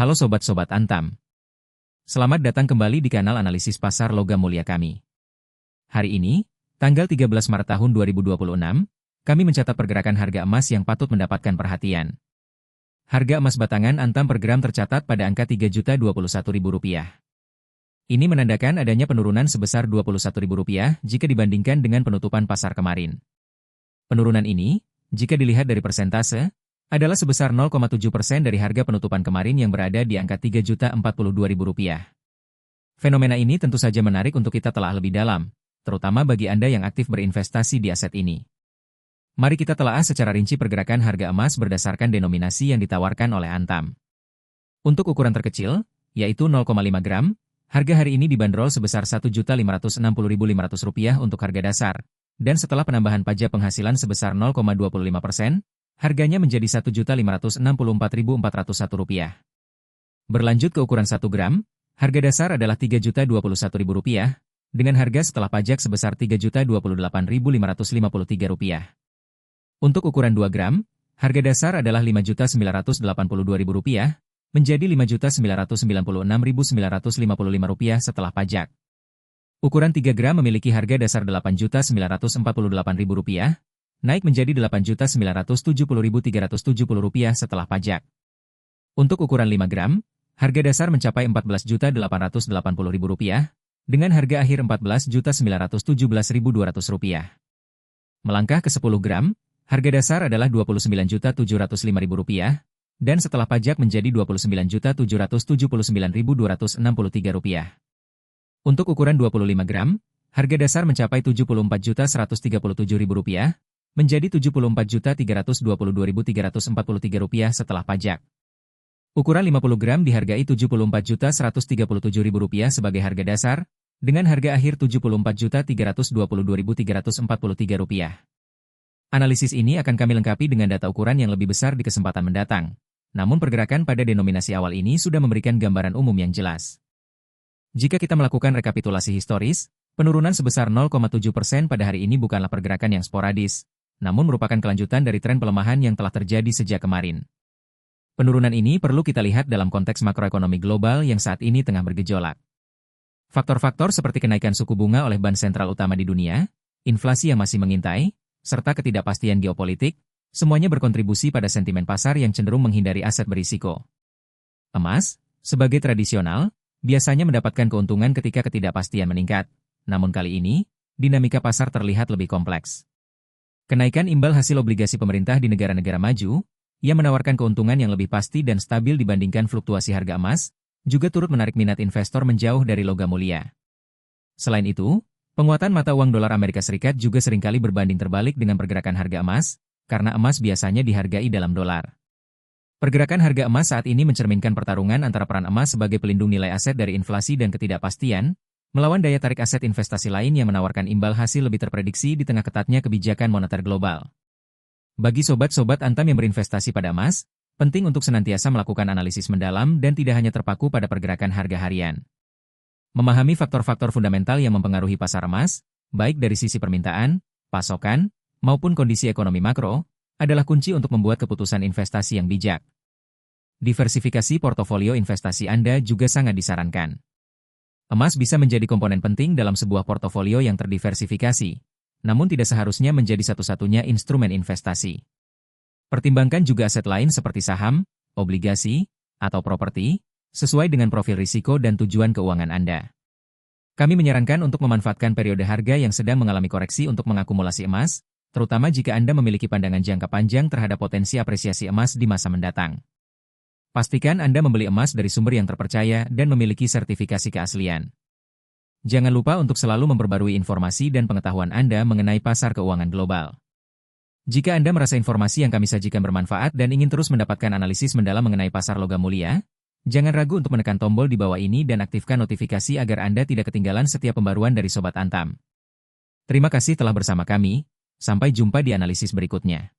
Halo Sobat-Sobat Antam. Selamat datang kembali di kanal analisis pasar logam mulia kami. Hari ini, tanggal 13 Maret tahun 2026, kami mencatat pergerakan harga emas yang patut mendapatkan perhatian. Harga emas batangan Antam per gram tercatat pada angka Rp3.021.000. Ini menandakan adanya penurunan sebesar Rp21.000 jika dibandingkan dengan penutupan pasar kemarin. Penurunan ini, jika dilihat dari persentase, adalah sebesar 0,7% dari harga penutupan kemarin yang berada di angka Rp3.042.000. Fenomena ini tentu saja menarik untuk kita telah lebih dalam, terutama bagi Anda yang aktif berinvestasi di aset ini. Mari kita telaah secara rinci pergerakan harga emas berdasarkan denominasi yang ditawarkan oleh Antam. Untuk ukuran terkecil, yaitu 0,5 gram, harga hari ini dibanderol sebesar Rp1.560.500 untuk harga dasar, dan setelah penambahan pajak penghasilan sebesar 0,25%, harganya menjadi Rp1.564.401. Berlanjut ke ukuran 1 gram, harga dasar adalah Rp3.021.000, dengan harga setelah pajak sebesar Rp3.028.553. Untuk ukuran 2 gram, harga dasar adalah Rp5.982.000, menjadi Rp5.996.955 setelah pajak. Ukuran 3 gram memiliki harga dasar Rp8.948.000, naik menjadi Rp8.970.370 setelah pajak. Untuk ukuran 5 gram, harga dasar mencapai Rp14.880.000, dengan harga akhir Rp14.917.200. Melangkah ke 10 gram, harga dasar adalah Rp29.705.000, dan setelah pajak menjadi Rp29.779.263. Untuk ukuran 25 gram, harga dasar mencapai Rp74.137.000, menjadi Rp74.322.343 setelah pajak. Ukuran 50 gram dihargai Rp74.137.000 sebagai harga dasar, dengan harga akhir Rp74.322.343. Analisis ini akan kami lengkapi dengan data ukuran yang lebih besar di kesempatan mendatang. Namun pergerakan pada denominasi awal ini sudah memberikan gambaran umum yang jelas. Jika kita melakukan rekapitulasi historis, penurunan sebesar 0,7% pada hari ini bukanlah pergerakan yang sporadis, namun merupakan kelanjutan dari tren pelemahan yang telah terjadi sejak kemarin. Penurunan ini perlu kita lihat dalam konteks makroekonomi global yang saat ini tengah bergejolak. Faktor-faktor seperti kenaikan suku bunga oleh bank sentral utama di dunia, inflasi yang masih mengintai, serta ketidakpastian geopolitik, semuanya berkontribusi pada sentimen pasar yang cenderung menghindari aset berisiko. Emas, sebagai tradisional, biasanya mendapatkan keuntungan ketika ketidakpastian meningkat, namun kali ini, dinamika pasar terlihat lebih kompleks. Kenaikan imbal hasil obligasi pemerintah di negara-negara maju, yang menawarkan keuntungan yang lebih pasti dan stabil dibandingkan fluktuasi harga emas, juga turut menarik minat investor menjauh dari logam mulia. Selain itu, penguatan mata uang dolar Amerika Serikat juga seringkali berbanding terbalik dengan pergerakan harga emas, karena emas biasanya dihargai dalam dolar. Pergerakan harga emas saat ini mencerminkan pertarungan antara peran emas sebagai pelindung nilai aset dari inflasi dan ketidakpastian, melawan daya tarik aset investasi lain yang menawarkan imbal hasil lebih terprediksi di tengah ketatnya kebijakan moneter global. Bagi sobat-sobat Antam yang berinvestasi pada emas, penting untuk senantiasa melakukan analisis mendalam dan tidak hanya terpaku pada pergerakan harga harian. Memahami faktor-faktor fundamental yang mempengaruhi pasar emas, baik dari sisi permintaan, pasokan, maupun kondisi ekonomi makro, adalah kunci untuk membuat keputusan investasi yang bijak. Diversifikasi portofolio investasi Anda juga sangat disarankan. Emas bisa menjadi komponen penting dalam sebuah portofolio yang terdiversifikasi, namun tidak seharusnya menjadi satu-satunya instrumen investasi. Pertimbangkan juga aset lain seperti saham, obligasi, atau properti, sesuai dengan profil risiko dan tujuan keuangan Anda. Kami menyarankan untuk memanfaatkan periode harga yang sedang mengalami koreksi untuk mengakumulasi emas, terutama jika Anda memiliki pandangan jangka panjang terhadap potensi apresiasi emas di masa mendatang. Pastikan Anda membeli emas dari sumber yang terpercaya dan memiliki sertifikasi keaslian. Jangan lupa untuk selalu memperbarui informasi dan pengetahuan Anda mengenai pasar keuangan global. Jika Anda merasa informasi yang kami sajikan bermanfaat dan ingin terus mendapatkan analisis mendalam mengenai pasar logam mulia, jangan ragu untuk menekan tombol di bawah ini dan aktifkan notifikasi agar Anda tidak ketinggalan setiap pembaruan dari Sobat Antam. Terima kasih telah bersama kami, sampai jumpa di analisis berikutnya.